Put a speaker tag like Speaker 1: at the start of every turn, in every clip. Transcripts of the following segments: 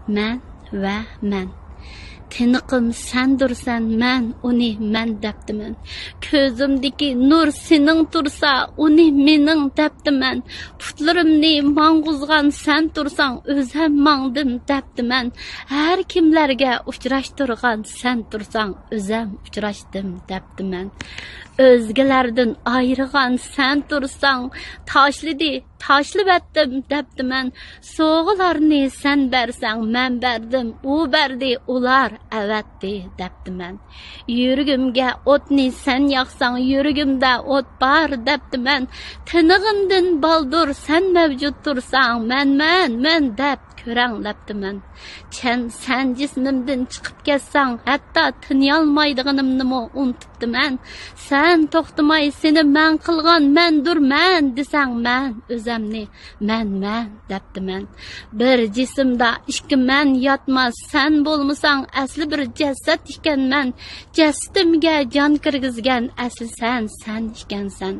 Speaker 1: men va men. Tiniqim sendursan, men uni men deptiman. Ko'zimdagi nur sening tursa, uni mening deptiman. Putlarimni mang'uzgan sen tursang, o'zim mangdim deptiman. Har kimlarga uchrashtirgan sen tursang, o'zim uchrashdim deptiman. O'zgalardan ayırgan sen tursang, tashlab deptiman. Soğularni sen bersang, men berdim, u berdi, ular avatdi deptiman. Yuragimga o'tni sen yoqsang, yuragimda o't bor deptiman. Tinig'imdan baldur sen mavjud tursang, men deb ko'ranglabdiman. Sen jismimdan chiqib ketsang, hatto tinyolmaydiganimni unutibdiman. Sen to'xtamay seni men qilgan men desang, men o'zimni men debdiman. Bir jismda ikki men yotmas, sen bo'lmasang asli bir jasad ekanman. Jasadimga jon kirgizgan asli sen ekansan.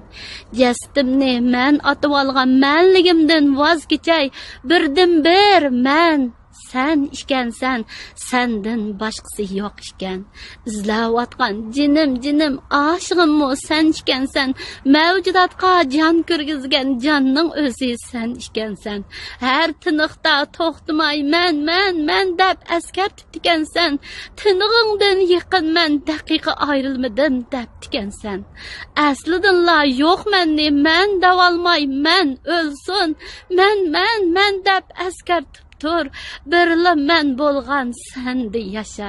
Speaker 1: Jasadimni men otib olgan menligimdan voz kechay, birdan bir men sen ekansan, sendan boshqasi yo'q ekan. Izlayotgan jinim oshig'immo sen ekansan. Mavjudotga jon kirgizgan jonning o'zi sen ekansan. Har tiniqda to'xtamay men deb askartib ekansan. Tinig'ingdan yaqinman, daqiqa ayrilmadim deb ekansan. Aslidanla yo'q menni men davolmay, men o'lsin, men deb askartib tur, birla men bo'lgan sende yasha.